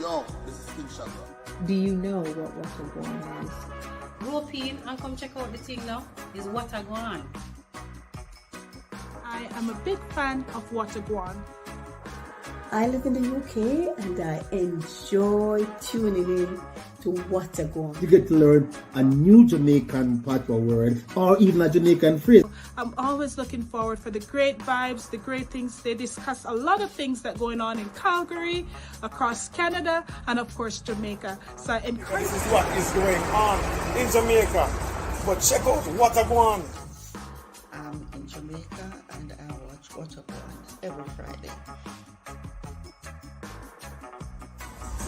Yo, this is King Shaka. Do you know what Gwaan is? Rope in and come check out the thing now. Is Gwaan. I am a big fan of Gwaan. I live in the UK and I enjoy tuning in to Gwaan. You get to learn a new Jamaican patois word or even a Jamaican phrase. I'm always looking forward for the great vibes, the great things. They discuss a lot of things that are going on in Calgary, across Canada, and of course Jamaica. So I encourage. This is what is going on in Jamaica. But check out Gwaan. I'm in Jamaica and I watch Gwaan every Friday.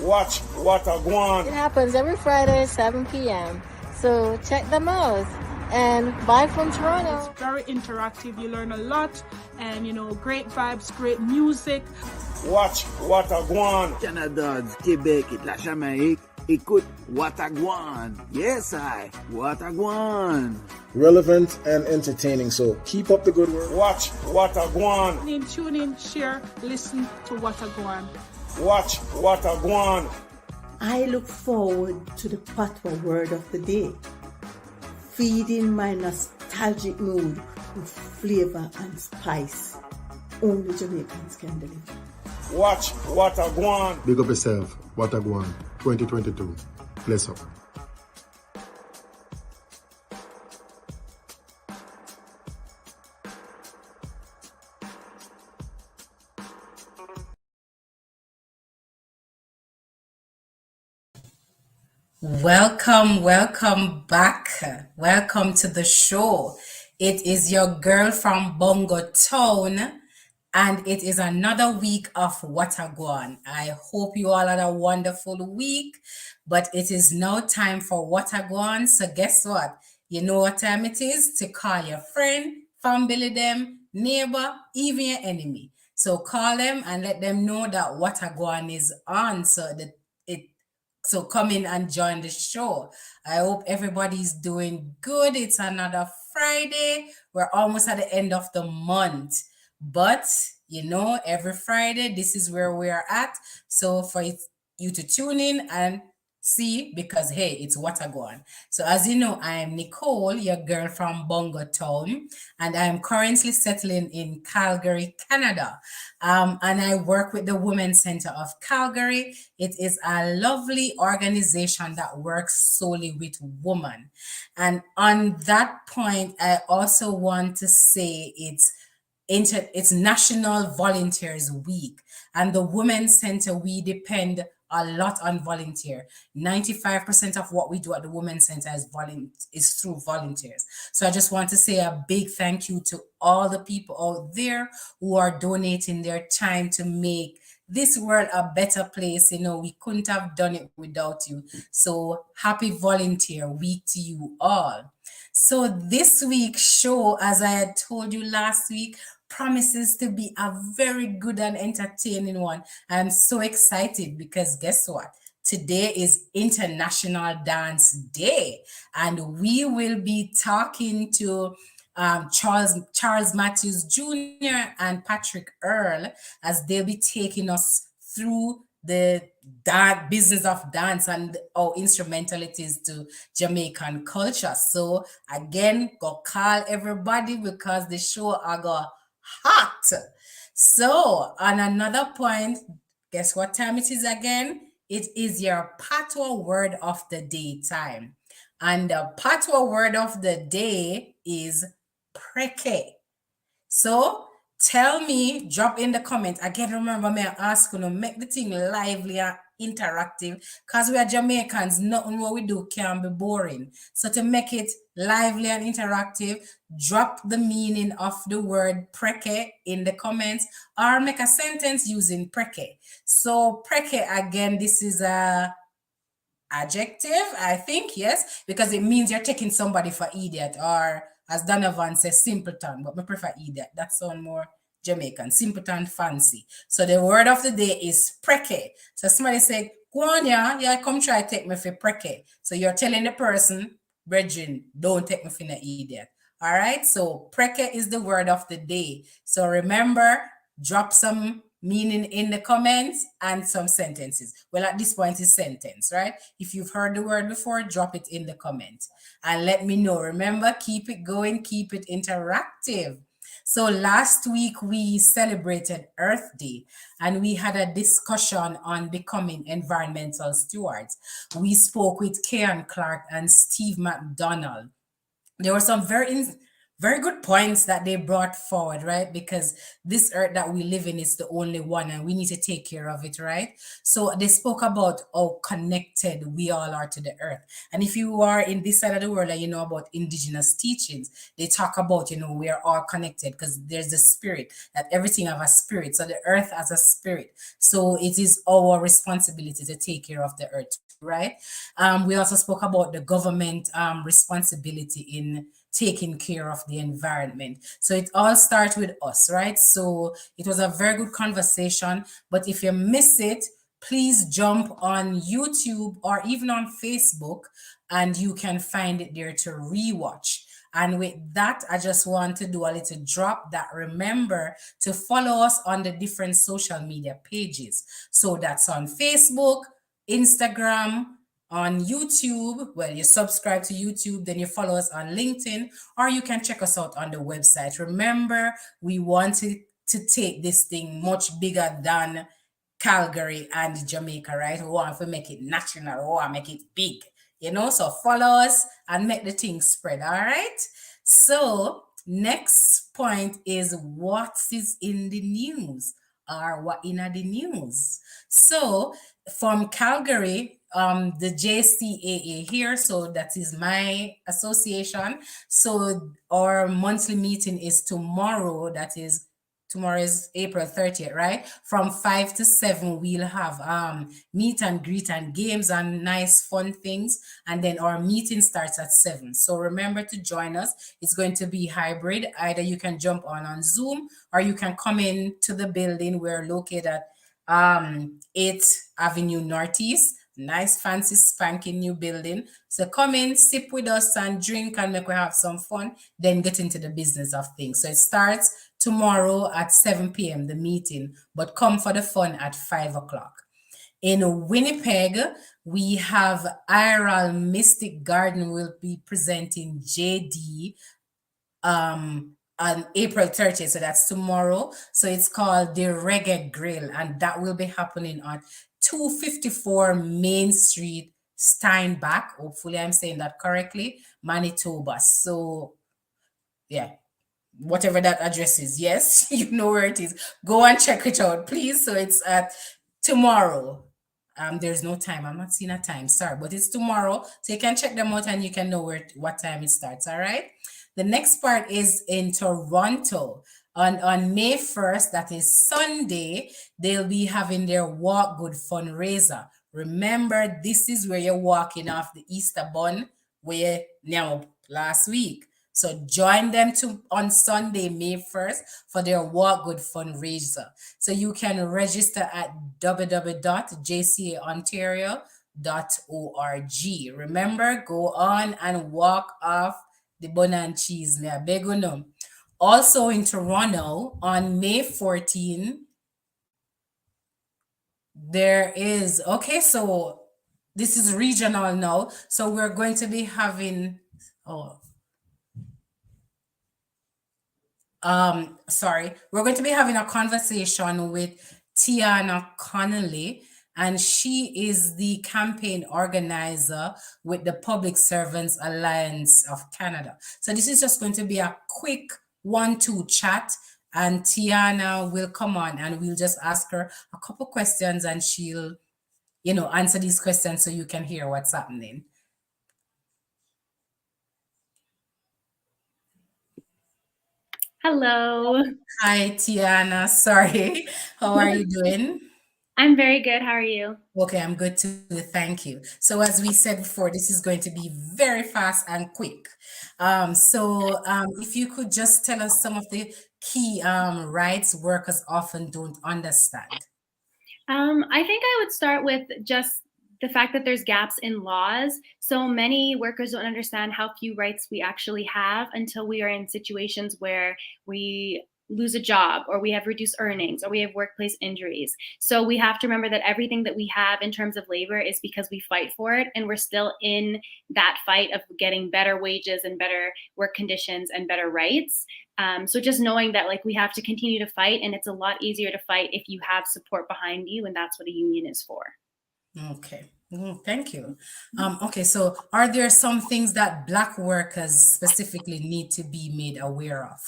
Watch Gwaan. It happens every Friday, 7 p.m. So check them out. And bye from Toronto. It's very interactive. You learn a lot, and great vibes, great music. Watch Gwaan. Canada, Québec et la Jamaïque. Écoute Gwaan. Yes, Gwaan. Relevant and entertaining, so keep up the good work. Watch Gwaan. Tune in, share, listen to Gwaan. Watch Gwaan. I look forward to the patois word of the day, feeding my nostalgic mood with flavor and spice only Jamaicans can deliver. Watch Gwaan. Big up yourself, Gwaan 2022. Bless up. Welcome back. Welcome to the show. It is your girl from Bongo Town, and it is another week of Gwaan. I hope you all had a wonderful week, but it is now time for Gwaan. So guess what? You know what time it is? To call your friend, family them, neighbor, even your enemy. So call them and let them know that Gwaan is on, so come in and join the show. I hope everybody's doing good. It's another Friday. We're almost at the end of the month. But, every Friday, this is where we're at. So for you to tune in and see, because, hey, it's Gwaan. So as you know, I am Nicole, your girl from Bongo Town, and I'm currently settling in Calgary, Canada. And I work with the Women's Center of Calgary. It is a lovely organization that works solely with women. And on that point, I also want to say it's National Volunteers Week, and the Women's Center, we depend a lot on volunteer. 95% of what we do at the Women's Center is through volunteers. So I just want to say a big thank you to all the people out there who are donating their time to make this world a better place. We couldn't have done it without you. So happy Volunteer Week to you all. So this week's show, as I had told you last week, promises to be a very good and entertaining one. I'm so excited because guess what? Today is International Dance Day, and we will be talking to Charles Matthews Jr. and Patrick Earle as they'll be taking us through the business of dance and how instrumental it is to Jamaican culture. So again, go call everybody because the show are go hot. So on another point, guess what time it is again? It is your patois word of the day time. And the patois word of the day is preke. So tell me, drop in the comment. Again, remember me ask you, make the thing lively and interactive, because we are Jamaicans, nothing what we do can be boring. So to make it lively and interactive, drop the meaning of the word preke in the comments or make a sentence using preke. So preke, again, this is a adjective, I think, yes, because it means you're taking somebody for idiot, or as Donovan says, simpleton, but I prefer idiot. That sounds more Jamaican, simpleton, fancy. So the word of the day is preke. So somebody say, Gwaan, yeah, come try take me for preke. So you're telling the person, brethren, don't take me for an idiot. All right, so preke is the word of the day. So remember, drop some meaning in the comments and some sentences. Well, at this point it's sentence, right? If you've heard the word before, drop it in the comments and let me know. Remember, keep it going, keep it interactive. So last week we celebrated Earth Day and we had a discussion on becoming environmental stewards. We spoke with Kean Clark and Steve McDonald. There were some very good points that they brought forward, right? Because this earth that we live in is the only one and we need to take care of it, right? So they spoke about how connected we all are to the earth. And if you are in this side of the world and you know about indigenous teachings, they talk about, we are all connected because there's the spirit, that everything have a spirit. So the earth has a spirit. So it is our responsibility to take care of the earth, right? We also spoke about the government responsibility in taking care of the environment. So it all starts with us, right? So it was a very good conversation. But if you miss it, please jump on YouTube or even on Facebook and you can find it there to rewatch. And with that, I just want to do a little drop that remember to follow us on the different social media pages. So that's on Facebook, Instagram, on YouTube. Well, you subscribe to YouTube, then you follow us on LinkedIn, or you can check us out on the website. Remember, we wanted to take this thing much bigger than Calgary and Jamaica, right? We want to make it national, we want to make it big, so follow us and make the thing spread, all right? So next point is what is in the news, or what in the news. So from Calgary, the JCAA here, so that is my association. So our monthly meeting is tomorrow. Tomorrow is April 30th, right? From 5 to 7, we'll have meet and greet and games and nice fun things. And then our meeting starts at 7. So remember to join us. It's going to be hybrid. Either you can jump on Zoom or you can come in to the building. We're located at 8th Avenue Northeast. Nice, fancy, spanking new building. So come in, sip with us and drink and make we have some fun, then get into the business of things. So it starts tomorrow at 7 p.m., the meeting, but come for the fun at 5 o'clock. In Winnipeg, we have Earle Mystic Garden will be presenting JD on April 30th, so that's tomorrow. So it's called the Reggae Grill, and that will be happening on 254 Main Street, Steinbach. Hopefully I'm saying that correctly, Manitoba. So yeah, whatever that address is, yes, you know where it is. Go and check it out, please. So it's at tomorrow. There's no time. I'm not seeing a time, sorry, but it's tomorrow. So you can check them out and you can know what time it starts, all right? The next part is in Toronto. On May 1st, that is Sunday, they'll be having their Walk Good fundraiser. Remember, this is where you're walking off the Easter bun where now last week. So join them on Sunday, May 1st for their Walk Good fundraiser. So you can register at www.jcaontario.org. Remember, go on and walk off the bun and cheese. Me a beg you know. Also in Toronto on May 14, there is, okay, so this is regional now. So we're going to be having, we're going to be having a conversation with Tiana Connolly, and she is the campaign organizer with the Public Servants Alliance of Canada. So this is just going to be a quick 1-2 chat, and Tiana will come on and we'll just ask her a couple questions and she'll, answer these questions so you can hear what's happening. Hello. Hi, Tiana. Sorry. How are you doing? I'm very good. How are you? Okay, I'm good too. Thank you. So as we said before, this is going to be very fast and quick. If you could just tell us some of the key rights workers often don't understand. I think I would start with just the fact that there's gaps in laws. So many workers don't understand how few rights we actually have until we are in situations where we lose a job, or we have reduced earnings, or we have workplace injuries. So we have to remember that everything that we have in terms of labor is because we fight for it, and we're still in that fight of getting better wages and better work conditions and better rights. So just knowing that like we have to continue to fight, and it's a lot easier to fight if you have support behind you, and that's what a union is for. Okay. Thank you. Okay, so are there some things that Black workers specifically need to be made aware of?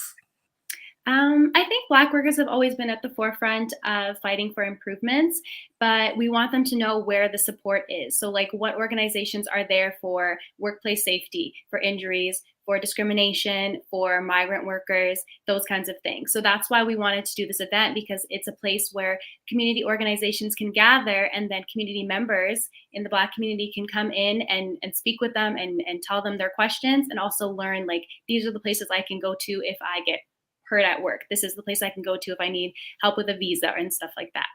I think Black workers have always been at the forefront of fighting for improvements, but we want them to know where the support is. So like what organizations are there for workplace safety, for injuries, for discrimination, for migrant workers, those kinds of things. So that's why we wanted to do this event, because it's a place where community organizations can gather, and then community members in the Black community can come in and speak with them and tell them their questions, and also learn like, these are the places I can go to if I get hurt at work. This is the place I can go to if I need help with a visa and stuff like that.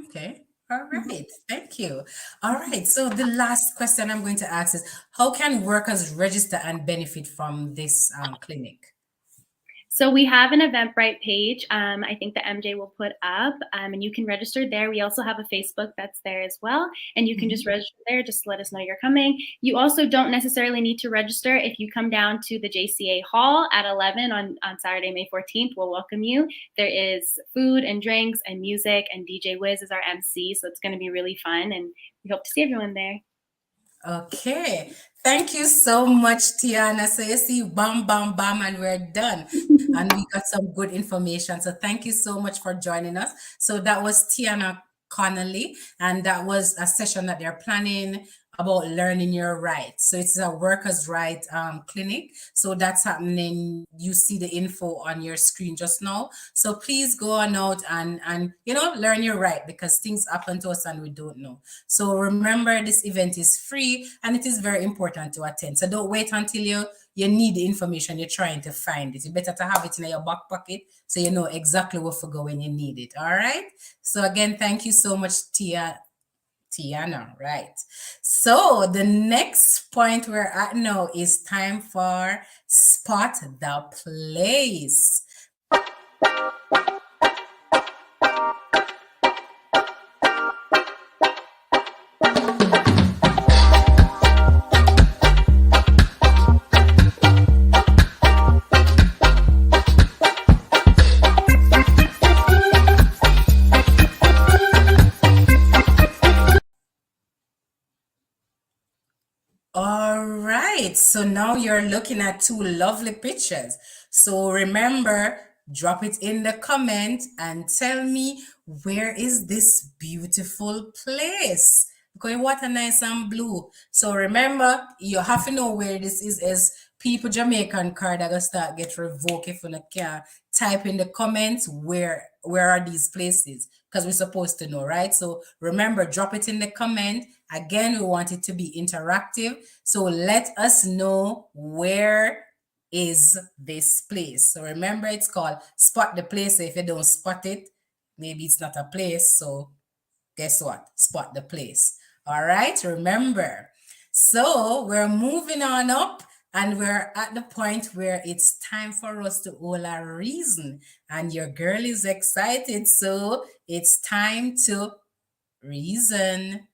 Okay. All right. Thank you. All right. So the last question I'm going to ask is, how can workers register and benefit from this clinic? So we have an Eventbrite page. I think that MJ will put up, and you can register there. We also have a Facebook that's there as well, and you can just register there. Just let us know you're coming. You also don't necessarily need to register if you come down to the JCA Hall at 11 on Saturday, May 14th. We'll welcome you. There is food and drinks and music, and DJ Wiz is our MC, so it's going to be really fun, and we hope to see everyone there. Okay. Thank you so much, Tiana. So you see, bam, bam, bam, and we're done. And we got some good information. So thank you so much for joining us. So that was Tiana Connolly, and that was a session that they're planning about learning your rights. So it's a workers' right clinic. So that's happening. You see the info on your screen just now. So please go on out and learn your right, because things happen to us and we don't know. So remember, this event is free and it is very important to attend. So don't wait until you need the information, you're trying to find it. It's better to have it in your back pocket so you know exactly where to go when you need it. All right. So again, thank you so much, Tiana, right? So the next point we're at now is time for Spot the Place. All right, so now you're looking at two lovely pictures. So remember, drop it in the comment and tell me, where is this beautiful place? Because water nice and blue. So remember, you have to know where this is, as people Jamaican card are gonna start get revoked if you can type in the comments where are these places, because we're supposed to know, right? So remember, drop it in the comment. Again, we want it to be interactive. So let us know, where is this place? So remember, it's called Spot the Place. So if you don't spot it, maybe it's not a place. So guess what? Spot the place. All right, remember. So we're moving on up, and we're at the point where it's time for us to all our reason. And your girl is excited, so it's time to reason.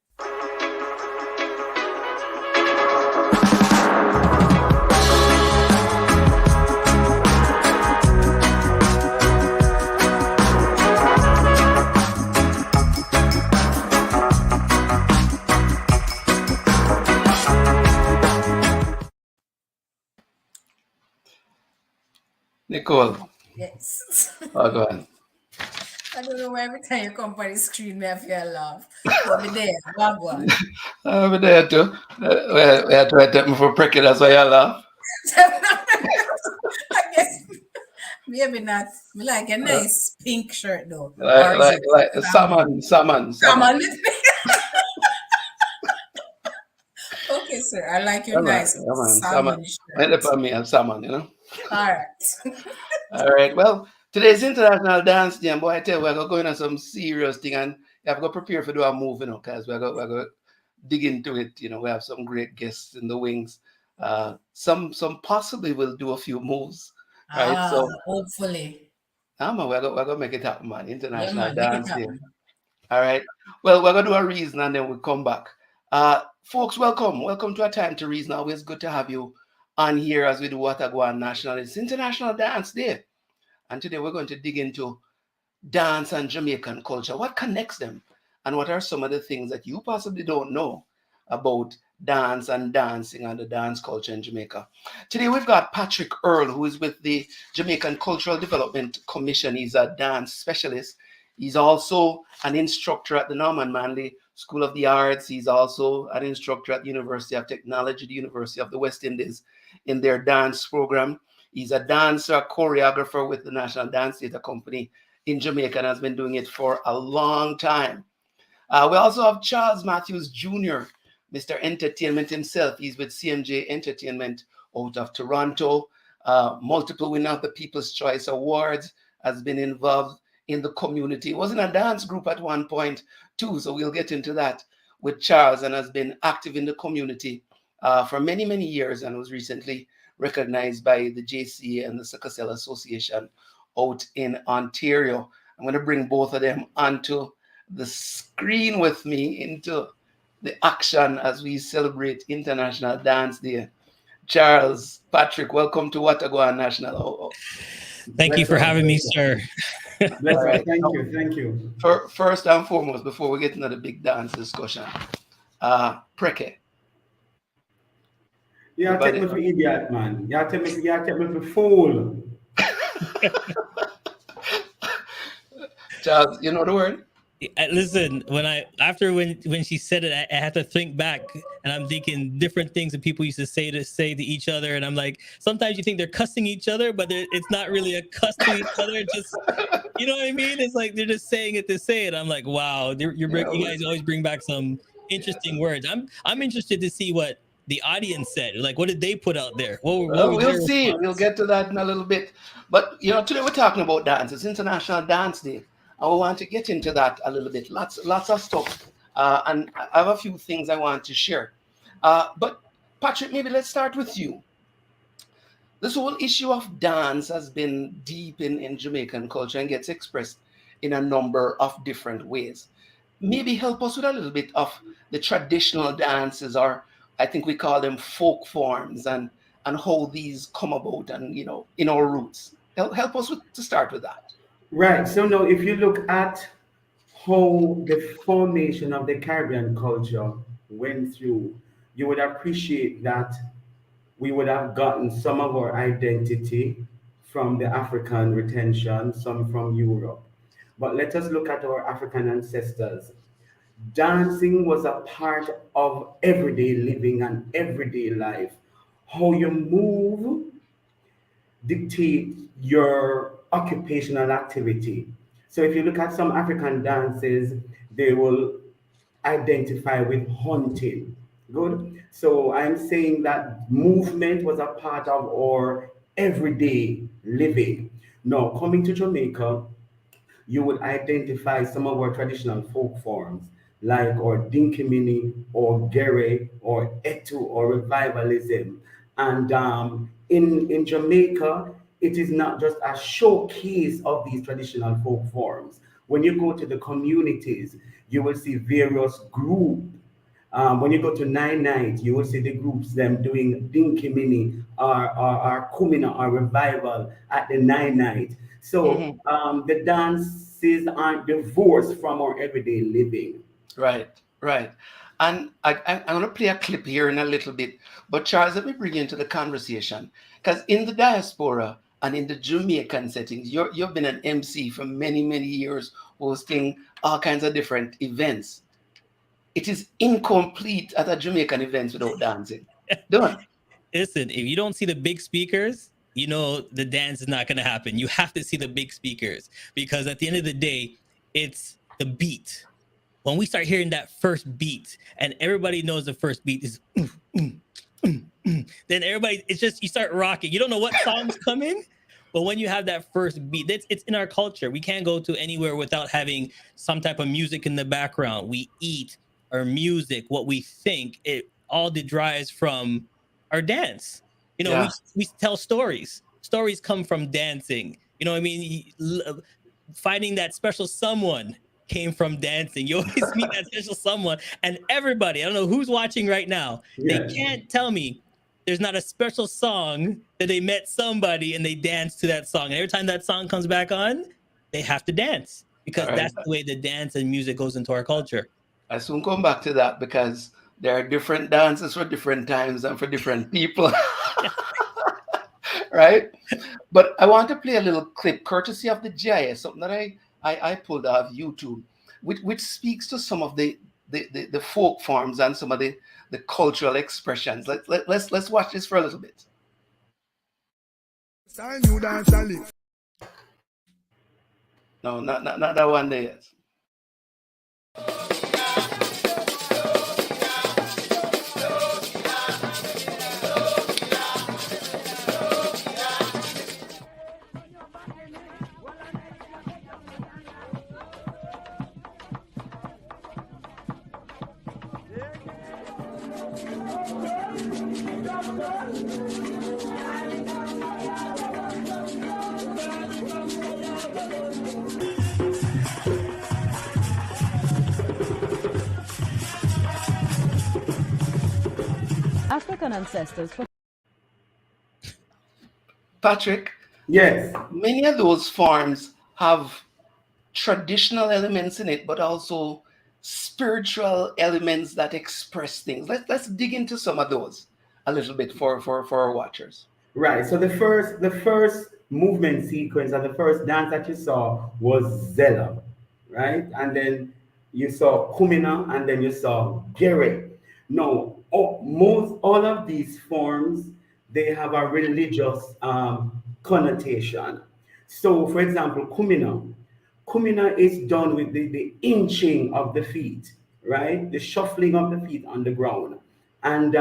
Nicole. Yes. Oh, go on. I don't know why every time you come on the screen, me I feel laugh. But me there, Gwaan. I'm there too. We are trying to take me for pricky, that's why you laugh. I guess maybe not. Me like a nice pink shirt though. Like salmon. Okay, sir. I like your nice salmon shirt. End up me and salmon, you know. All right. All right. Well, today's International Dance Day, and boy, I tell you, we're going on some serious thing, and you have to go prepare for do a move, you know, because we're going to dig into it. You know, we have some great guests in the wings. Some possibly will do a few moves, right? So hopefully. We're gonna make it happen, man. Yeah, International man, make it Dance Day. happen. All right. Well, we're gonna do a reason and then we'll come back. Folks, welcome. Welcome to A Time to Reason. Always good to have you on here as we do Gwaan National. It's International Dance Day. And today we're going to dig into dance and Jamaican culture. What connects them? And what are some of the things that you possibly don't know about dance and dancing and the dance culture in Jamaica? Today we've got Patrick Earle, who is with the Jamaican Cultural Development Commission. He's a dance specialist. He's also an instructor at the Norman Manley School of the Arts. He's also an instructor at the University of Technology, the University of the West Indies, in their dance program. He's a dancer, choreographer with the National Dance Theatre Company in Jamaica and has been doing it for a long time. We also have Charles Matthews Jr., Mr. Entertainment himself. He's with CMJ Entertainment out of Toronto. Multiple winner of the People's Choice Awards, has been involved in the community. Was in a dance group at one point too, so we'll get into that with Charles, and has been active in the community for many, many years, and was recently recognized by the JCA and the Sickle Cell Association out in Ontario. I'm going to bring both of them onto the screen with me into the action as we celebrate International Dance Day. Charles, Patrick, welcome to Gwaan National. Thank you for having me, sir. Right. Thank you. First and foremost, before we get into the big dance discussion, Preke. Yeah, take me for idiot, man. Yeah, take me for fool. Charles, you know the word? Listen, when she said it, I had to think back, and I'm thinking different things that people used to say to each other, and I'm like, sometimes you think they're cussing each other, but it's not really a cuss to each other. Just, you know what I mean? It's like they're just saying it to say it. I'm like, wow, you guys always bring back some interesting words. I'm interested to see what the audience said. Like, what did they put out there? We'll see. We'll get to that in a little bit. But today we're talking about dance. It's International Dance Day. I want to get into that a little bit. Lots of stuff. And I have a few things I want to share. But Patrick, maybe let's start with you. This whole issue of dance has been deep in Jamaican culture and gets expressed in a number of different ways. Maybe help us with a little bit of the traditional dances, or I think we call them folk forms, and how these come about and, in our roots. Help us to start with that. Right. So now, if you look at how the formation of the Caribbean culture went through, you would appreciate that we would have gotten some of our identity from the African retention, some from Europe. But let us look at our African ancestors. Dancing was a part of everyday living and everyday life. How you move dictate your occupational activity. So if you look at some African dances, they will identify with hunting. Good. So I'm saying that movement was a part of our everyday living. Now, coming to Jamaica, you would identify some of our traditional folk forms, like or Dinkimini, or Gere, or Etu, or revivalism. And in Jamaica, it is not just a showcase of these traditional folk forms. When you go to the communities, you will see various groups. When you go to Nine Night, you will see the groups them doing Dinkimini or Kumina or Revival at the Nine Night. So the dances aren't divorced from our everyday living. Right. And I'm going to play a clip here in a little bit. But Charles, let me bring you into the conversation. Because in the diaspora and in the Jamaican settings, you've been an MC for many, many years, hosting all kinds of different events. It is incomplete at a Jamaican event without dancing. Done. Listen, if you don't see the big speakers, the dance is not going to happen. You have to see the big speakers, because at the end of the day, it's the beat. When we start hearing that first beat, and everybody knows the first beat is then everybody, it's just, you start rocking. You don't know what song's coming, but when you have that first beat, it's in our culture. We can't go to anywhere without having some type of music in the background. We eat our music, what we think, it all derives from our dance. We tell stories. Stories come from dancing. You know what I mean? Finding that special someone came from dancing. You always meet that special someone, and everybody, I don't know who's watching right now, they can't tell me there's not a special song that they met somebody and they dance to that song. And every time that song comes back on, they have to dance because that's the way the dance and music goes into our culture. I soon come back to that because there are different dances for different times and for different people. Right? But I want to play a little clip courtesy of the GIS, something that I pulled off YouTube, which speaks to some of the folk forms and some of the cultural expressions. Let's watch this for a little bit. No, not that one there yet. African ancestors. Patrick? Yes. Many of those forms have traditional elements in it, but also spiritual elements that express things. Let's dig into some of those a little bit for our watchers. Right. So the first movement sequence and the first dance that you saw was Zella, right? And then you saw Kumina, and then you saw Gere. No, all of these forms, they have a religious connotation. So, for example, Kumina is done with the inching of the feet, right? The shuffling of the feet on the ground. And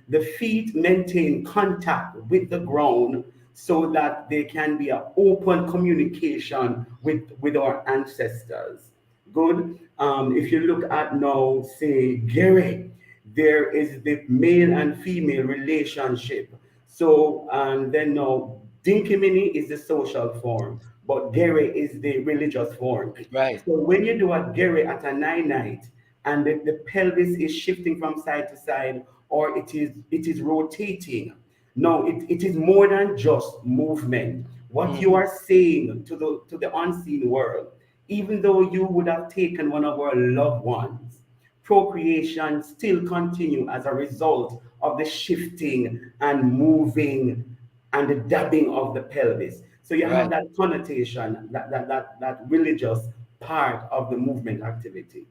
the feet maintain contact with the ground so that there can be an open communication with our ancestors. Good. If you look at now, say, Gere, there is the male and female relationship. So, and then now, Dinkimini is the social form, but Gere is the religious form. Right. So when you do a Gere at a 9-night, and the pelvis is shifting from side to side, or it is rotating. No, it is more than just movement. What you are saying to the unseen world, even though you would have taken one of our loved ones, procreation still continue as a result of the shifting and moving and the dabbing of the pelvis. So you have that connotation, that religious part of the movement activity.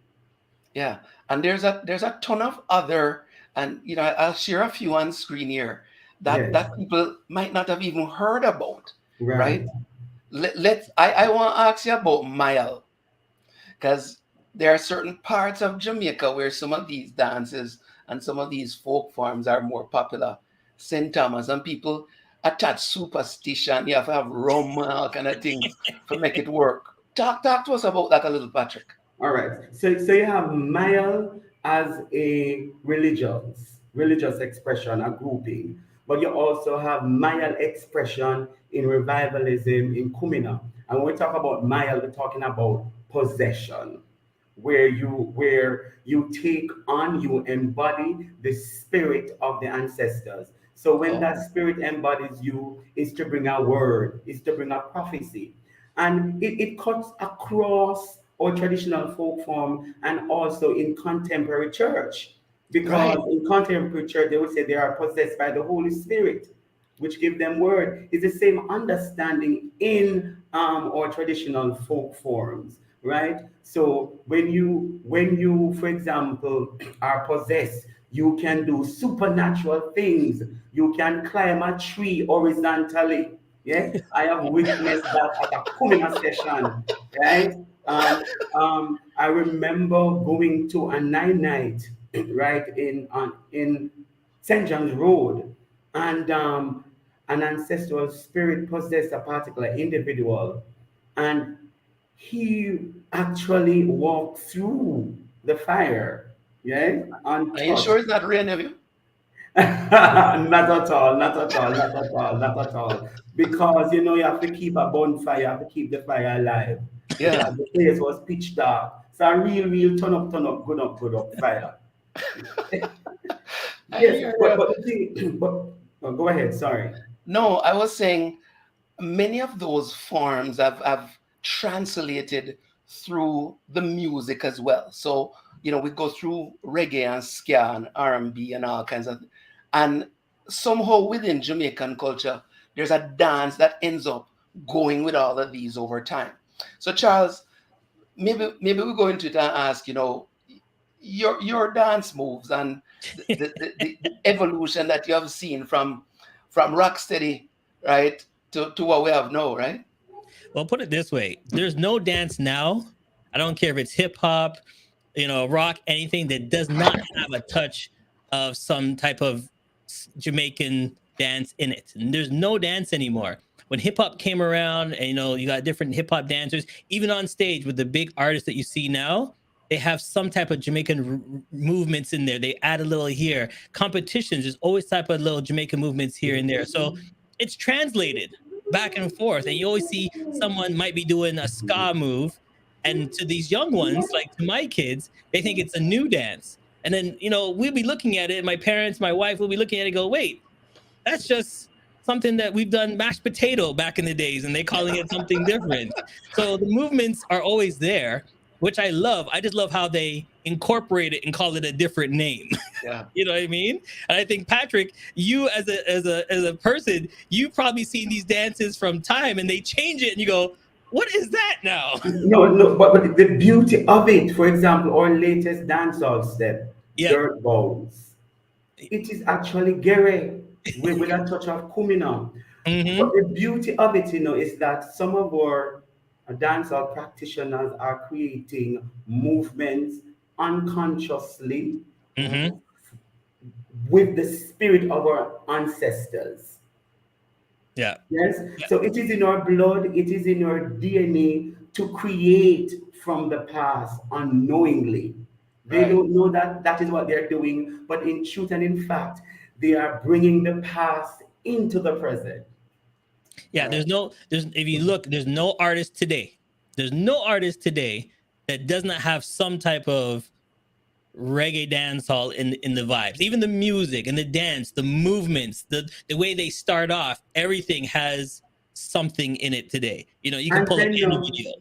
Yeah, and there's a ton of other, and I'll share a few on screen here that people might not have even heard about, right? I want to ask you about Mile, because there are certain parts of Jamaica where some of these dances and some of these folk forms are more popular. St. Thomas, and people attach superstition. You have to have rum and all kind of things to make it work. Talk to us about that a little, Patrick. All right. So you have Mile as a religious expression, a grouping, but you also have Mile expression in revivalism in Kumina. And when we talk about Mile, we're talking about possession, where you take on, you embody the spirit of the ancestors. So when that spirit embodies you, it's to bring a word, it's to bring a prophecy. And it cuts across our traditional folk form and also in contemporary church. Because in contemporary church, they would say they are possessed by the Holy Spirit, which give them word. It's the same understanding in our traditional folk forms, right? So when you, for example, are possessed, you can do supernatural things. You can climb a tree horizontally. Yeah, I have witnessed that at a Kumina session, right? I remember going to a 9-night, right, in St. John's Road, and an ancestral spirit possessed a particular individual, and he actually walked through the fire. Yeah, are you sure it's not real, nephew? Not at all, not at all, not at all, not at all. Because you know you have to keep a bonfire, you have to keep the fire alive. Yeah. And the place was pitch dark. So a real turn up, good up fire. Yes, but the thing, but oh, go ahead, sorry. No, I was saying many of those forms have translated through the music as well. So, you know, we go through reggae and ska and R&B and all kinds of, and somehow within Jamaican culture, there's a dance that ends up going with all of these over time. So, Charles, maybe we go into it and ask, you know, your dance moves and the evolution that you have seen from rocksteady, right, to what we have now, right? Well, put it this way: there's no dance now. I don't care if it's hip hop, you know, rock, anything that does not have a touch of some type of Jamaican dance in it. And there's no dance anymore. When hip hop came around, and you know, you got different hip hop dancers, even on stage with the big artists that you see now, they have some type of Jamaican movements in there. They add a little here. Competitions, there's always type of little Jamaican movements here and there. So it's translated back and forth. And you always see someone might be doing a ska move. And to these young ones, like to my kids, they think it's a new dance. And then, you know, we'll be looking at it. My parents, my wife will be looking at it and go, wait, that's just something that we've done mashed potato back in the days, and they're calling it something different. So the movements are always there, which I love. I just love how they incorporate it and call it a different name. Yeah. You know what I mean? And I think, Patrick, you as a person, you've probably seen these dances from time, and they change it and you go, what is that now? No, but the beauty of it, for example, our latest dancehall step, Dirt Balls, it is actually Gere with a touch of Kumina. But the beauty of it, you know, is that some of our dancehall practitioners are creating movements unconsciously with the spirit of our ancestors. Yeah. Yes. So it is in our blood, it is in our DNA to create from the past unknowingly. They don't know that that is what they're doing, but in truth and in fact, they are bringing the past into the present. Yeah, there's if you look, there's no artist today. There's no artist today that does not have some type of reggae dancehall in the vibes, even the music and the dance, the movements, the way they start off, everything has something in it today. You know, you can pull up any video.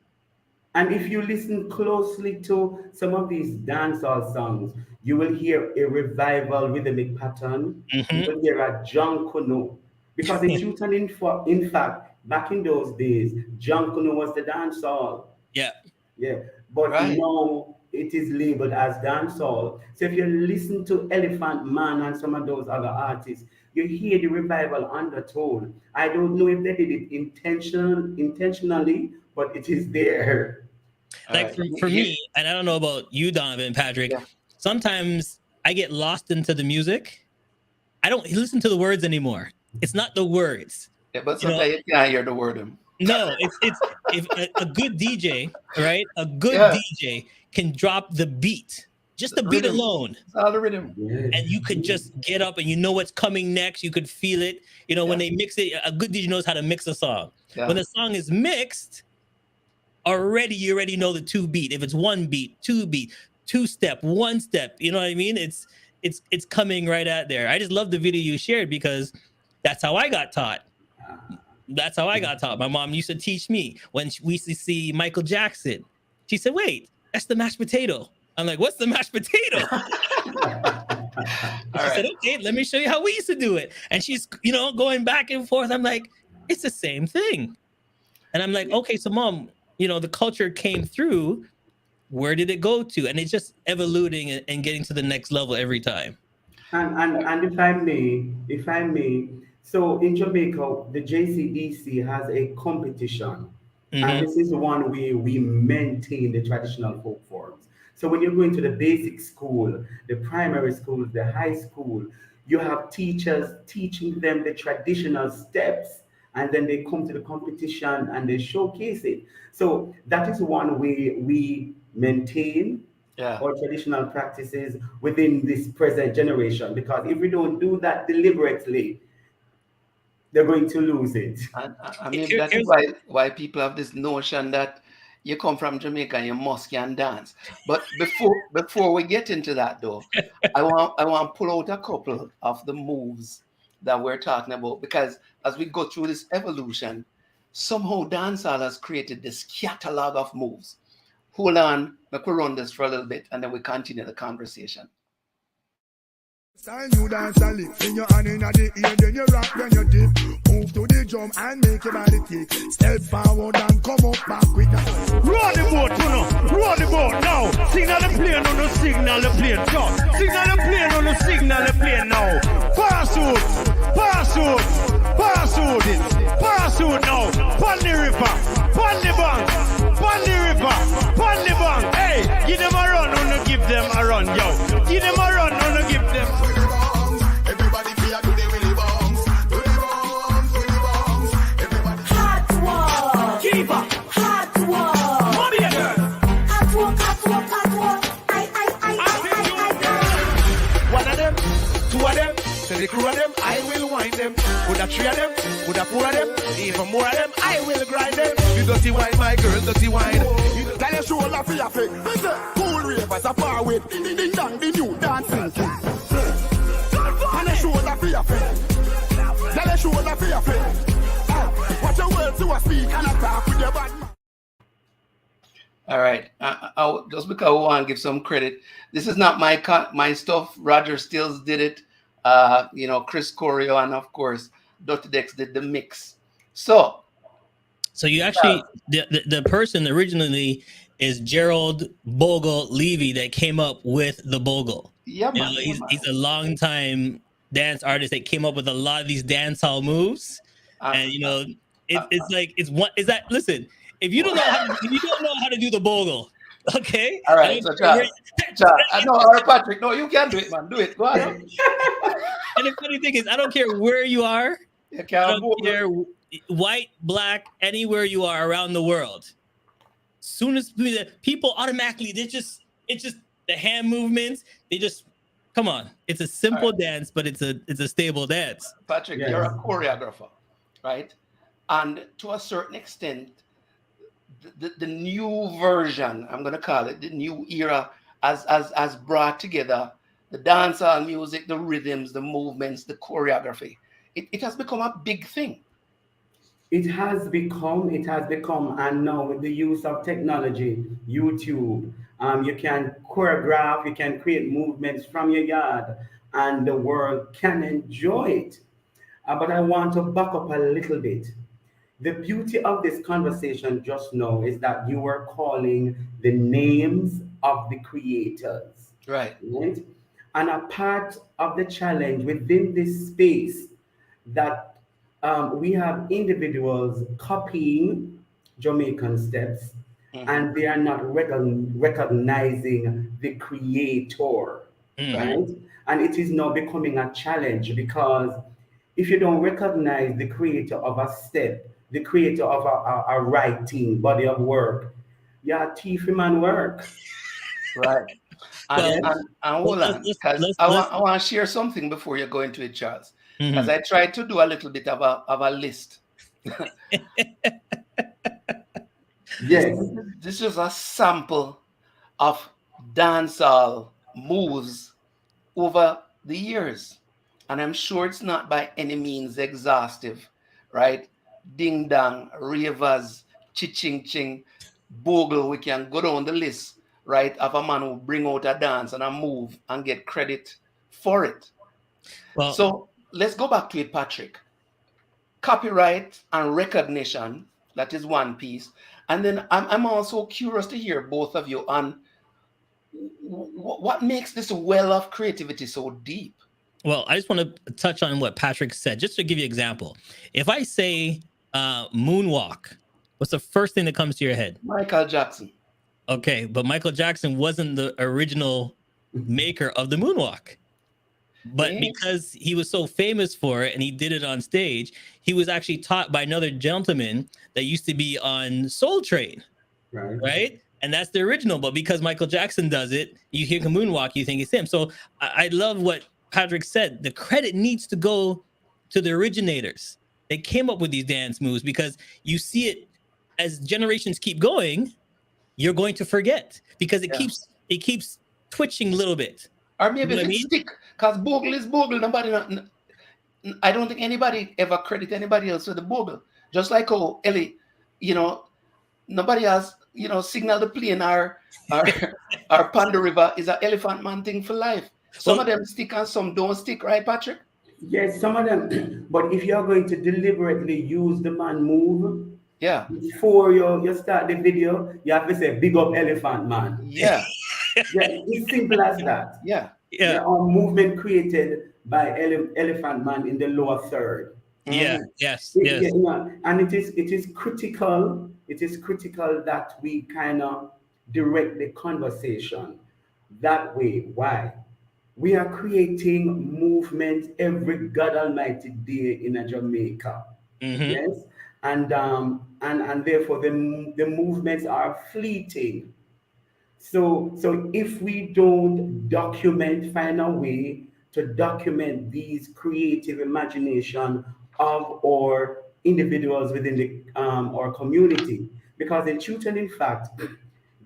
And if you listen closely to some of these dancehall songs, you will hear a revival rhythmic pattern. You will hear a Jankono. Because in truth and in fact, back in those days, Jankono was the dancehall. Yeah. Yeah. But now it is labeled as dancehall. So if you listen to Elephant Man and some of those other artists, you hear the revival undertone. I don't know if they did it intentionally, but it is there. Like for me, and I don't know about you, Donovan and Patrick, sometimes I get lost into the music. I don't listen to the words anymore. It's not the words. Yeah, but sometimes you can't hear the word. No, it's if a good DJ, right? A good DJ can drop the beat, just the beat alone. It's all the rhythm. And you could just get up and you know what's coming next. You could feel it. You know, when they mix it, a good DJ knows how to mix a song. When the song is mixed, you already know the two beat. If it's one beat, two step, one step, you know what I mean? It's coming right out there. I just love the video you shared because that's how I got taught. That's how I got taught. My mom used to teach me when we used to see Michael Jackson. She said, wait, that's the mashed potato. I'm like, what's the mashed potato? She said, okay, let me show you how we used to do it. And she's, you know, going back and forth. I'm like, it's the same thing. And I'm like, okay, so Mom, you know, the culture came through. Where did it go to? And it's just evolving and getting to the next level every time. And if I may, so in Jamaica, the JCDC has a competition. And this is one way we maintain the traditional folk forms. So when you're going to the basic school, the primary school, the high school, you have teachers teaching them the traditional steps, and then they come to the competition and they showcase it. So that is one way we maintain or traditional practices within this present generation. Because if we don't do that deliberately, they're going to lose it. I mean, that is why people have this notion that you come from Jamaica and you must can dance. But before we get into that though, I want to pull out a couple of the moves that we're talking about, because as we go through this evolution, somehow dancehall has created this catalog of moves. Hold on, let me run this for a little bit and then we continue the conversation. Style you dance and lick in your hand in the ear, then you rock, then you dip. Move to the drum and make your body kick. Step forward and come up back with that. Roll the boat, you know. Roll the boat now. Signal the plane on the signal the plane. Just signal the plane on the signal the plane now. Pass out, pass out, pass out it. Pass out now. Pon the river, pon the bank, pon the river, pon the bank. Hey, give them a run, on give them a run, yo. Give them a run, on give them. Everybody feel do the willy bombs. Do the bombs, do the bombs. Everybody. Hot walk. Keeper. Hot walk. Mommy and girl. Hot walk, hot walk, hot walk. I. One of them, two of them, to the crew of them, I will wind them. With a three of them, with a four of them, even more of them, I will grind them. You dirty wine, my girl, dirty wine. Tell your shoulder for your face. Cool ravers are far with. Ding ding dong, the new dancing king. Tell your shoulder for your face. Tell your shoulder for your face. Watch your words to a speak and attack with your body. All right, just because I want to give some credit, this is not my stuff. Roger Stills did it. Chris Corio and of course Dr. Dex did the mix. So you actually the person originally is Gerald Bogle Levy that came up with the Bogle. Yeah, man, he's a long time dance artist that came up with a lot of these dancehall moves, and listen. If you don't know how to do the Bogle, okay? All right, so John, I know, Patrick, no, you can do it, man. Do it. Go ahead. And the funny thing is, I don't care where you are. I don't care, white, black, anywhere you are around the world. Soon as people automatically, it's just the hand movements. They just come on. It's a simple dance, but it's a stable dance. Patrick, you're a choreographer, right? And to a certain extent, the new version, I'm gonna call it the new era, has brought together the dancehall music, the rhythms, the movements, the choreography. It has become a big thing. It has become, and now with the use of technology, YouTube, you can choreograph, you can create movements from your yard, and the world can enjoy it. But I want to back up a little bit. The beauty of this conversation just now is that you were calling the names of the creators. Right? And a part of the challenge within this space that we have individuals copying Jamaican steps, and they are not recognizing the creator, right? And it is now becoming a challenge, because if you don't recognize the creator of a step, the creator of a writing body of work, you're thieving man work. Right. And hold on, because I want to share something before you go into it, Charles. Because I tried to do a little bit of a list. Yes. This is a sample of dancehall moves over the years. And I'm sure it's not by any means exhaustive, right? Ding dong, ravers, ching ching, bogle. We can go down the list, right, of a man who bring out a dance and a move and get credit for it. Well, so let's go back to it, Patrick. Copyright and recognition, that is one piece. And then I'm also curious to hear both of you on what makes this well of creativity so deep. Well, I just want to touch on what Patrick said, just to give you an example. If I say moonwalk, what's the first thing that comes to your head? Michael Jackson. Okay, but Michael Jackson wasn't the original maker of the moonwalk. But because he was so famous for it and he did it on stage, he was actually taught by another gentleman that used to be on Soul Train. Right? and that's the original. But because Michael Jackson does it, you hear him moonwalk, you think it's him. So I love what Patrick said. The credit needs to go to the originators. They came up with these dance moves, because you see it as generations keep going, you're going to forget, because it keeps twitching a little bit. Or maybe if it stick, because bogle is bogle. I don't think anybody ever credit anybody else with the bogle. Just like how Ellie, nobody has, Signal the Plane or Panda River is an Elephant Man thing for life. Some of them stick and some don't stick, right, Patrick? Yes, some of them. But if you're going to deliberately use the man move, before you start the video, you have to say, big up Elephant Man. Yeah. It's simple as that. Yeah. Our movement created by Elephant Man in the lower third. Yes. And it is critical. It is critical that we kind of direct the conversation that way. Why? We are creating movement every God Almighty day in Jamaica. Yes, and therefore the movements are fleeting. So if we don't find a way to document these creative imagination of our individuals within our community, because in truth and in fact,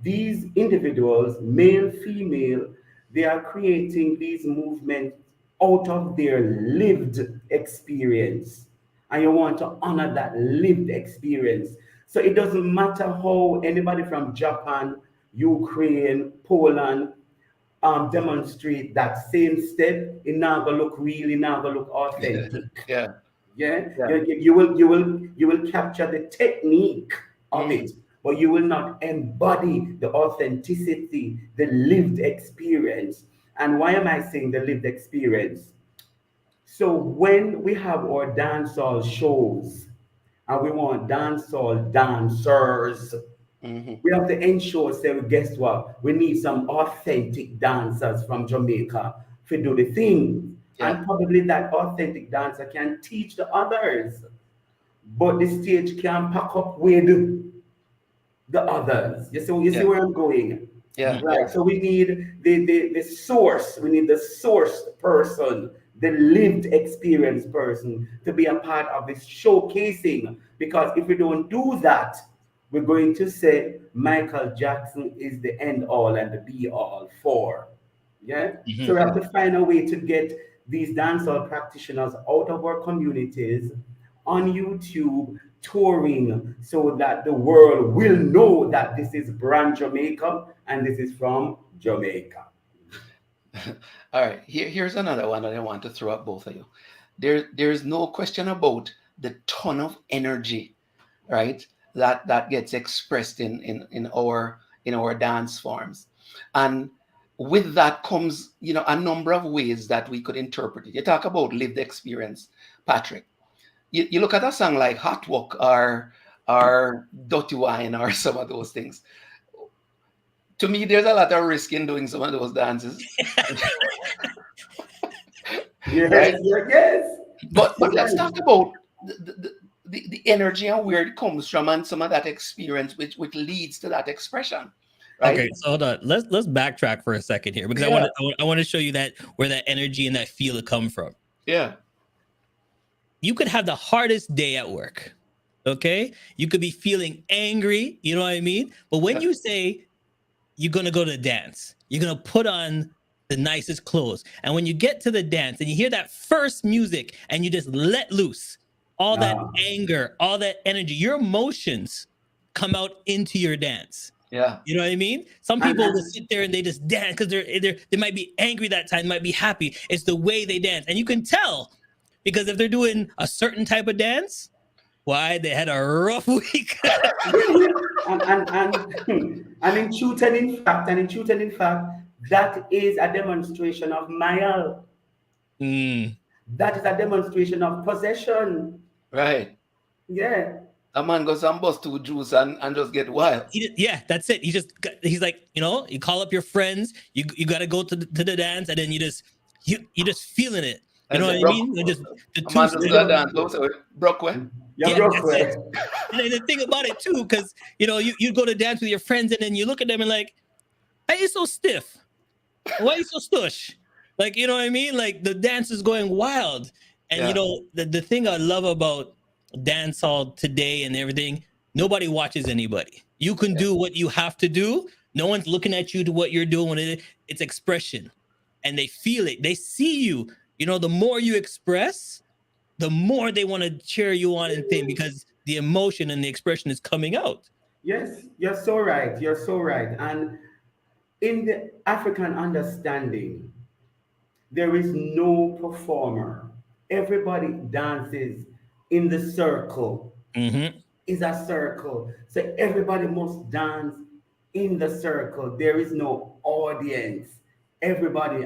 these individuals, male, female, they are creating these movements out of their lived experience. And you want to honor that lived experience. So it doesn't matter how anybody from Japan, Ukraine, Poland demonstrate that same step, it now gonna look real, it now gonna look authentic. You will capture the technique of it, but you will not embody the authenticity, the lived experience. And why am I saying the lived experience? So when we have our dancehall shows and we want dancehall dancers, we have to ensure, say, guess what? We need some authentic dancers from Jamaica to do the thing. And probably that authentic dancer can teach the others. But the stage can pack up with the others. You see where I'm going? Right. So we need the source. We need the source person, the lived experience person, to be a part of this showcasing. Because if we don't do that, we're going to say Michael Jackson is the end all and the be all for. So we have to find a way to get these dancehall practitioners out of our communities on YouTube, touring, so that the world will know that this is brand Jamaica and this is from Jamaica. All right, here's another one that I want to throw at both of you. There's no question about the ton of energy, right, that gets expressed in our dance forms. And with that comes, a number of ways that we could interpret it. You talk about lived experience, Patrick. You look at a song like Hot Walk or Dirty Wine or some of those things. To me, there's a lot of risk in doing some of those dances. Yes. But let's talk about the energy and where it comes from and some of that experience which leads to that expression. Right? Okay, so hold on. Let's backtrack for a second here, because I want to show you that where that energy and that feel come from. Yeah. You could have the hardest day at work. Okay? You could be feeling angry, you know what I mean? But when you say you're gonna go to the dance, you're gonna put on the nicest clothes. And when you get to the dance and you hear that first music and you just let loose all that anger, all that energy, your emotions come out into your dance. Yeah. You know what I mean? Some people will sit there and they just dance because they might be angry that time, might be happy. It's the way they dance. And you can tell, because if they're doing a certain type of dance, why, they had a rough week. and in truth and in fact, that is a demonstration of mile. That is a demonstration of possession. Right. Yeah. A man goes and bust two juice and just get wild. That's it. He's like, you call up your friends, you got to go to the dance, and then you just feeling it. You know what I mean? Man just got dance. Broke way. You're Yeah, broke, that's right? it. And then the thing about it too, because you go to dance with your friends and then you look at them and like, why are you so stiff? Why are you so stush? Like, you know what I mean? Like the dance is going wild. And Yeah. the thing I love about dance hall today and everything, nobody watches anybody. You can do what you have to do. No one's looking at you to what you're doing. It's expression. And they feel it. They see you. The more you express, the more they want to cheer you on and thing because the emotion and the expression is coming out. Yes, you're so right. You're so right. And in the African understanding, there is no performer. Everybody dances in the circle. Mm-hmm. Is a circle. So everybody must dance in the circle. There is no audience. Everybody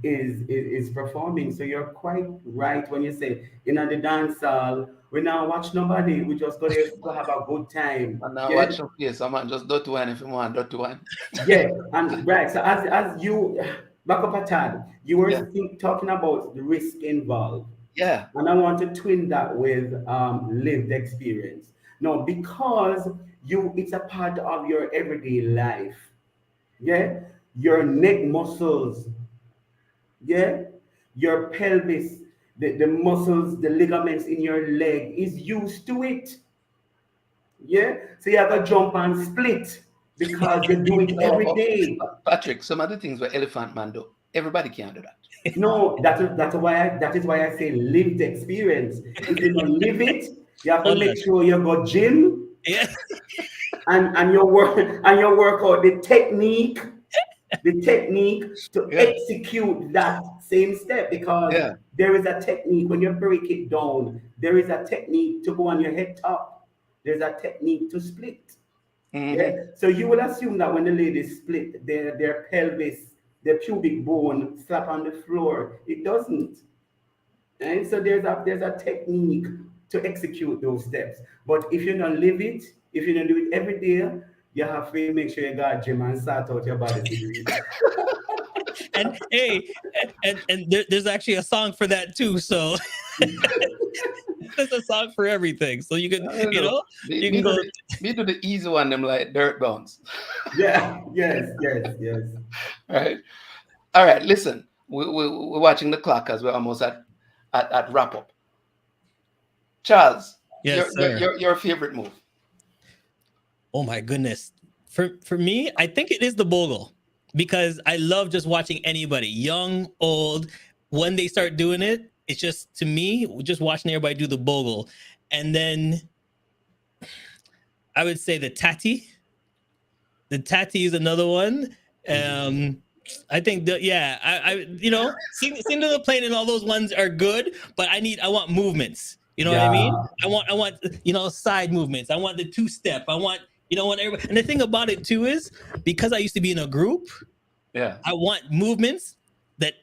is performing. So you're quite right when you say in the dance hall, we now watch nobody. We just go have a good time. And now watch your face, man. Just dot one if you want, dot one. Yeah, and right. So as you back up a tad, you were talking about the risk involved. Yeah. And I want to twin that with lived experience. No, because it's a part of your everyday life. Yeah, your neck muscles. Yeah, your pelvis, the muscles, the ligaments in your leg is used to it. Yeah, so you have to jump and split because you do it every day. Patrick, some of the things where elephant man do, everybody can't do that. No, that is why I say lived experience. If you don't live it, you have to make sure you go gym. Yeah. And your work out the technique to execute that same step, because there is a technique when you break it down. There is a technique to go on your head top. There's a technique to split. Mm-hmm. Yeah? So you will assume that when the ladies split, their pelvis, their pubic bone slap on the floor. It doesn't. And so there's a technique to execute those steps. But if you don't live it, if you don't do it every day, you have to make sure you got gym and sort out your body to do it. And hey, and there's actually a song for that too. So there's a song for everything. So you can, you can go. Me do the easy one, them like dirt bounce. Yeah. Yes. All right. Listen, we're watching the clock as we're almost at wrap up. Charles, Yes, your favorite move? Oh my goodness. For me, I think it is the bogle, because I love just watching anybody, young, old, when they start doing it. It's just, to me, just watching everybody do the bogle. And then I would say the tatty. The tatty is another one. I think I sing to the plane and all those ones are good, but I want movements. You know what I mean? I want side movements. I want the two-step. I want everybody. And the thing about it too is, because I used to be in a group, I want movements that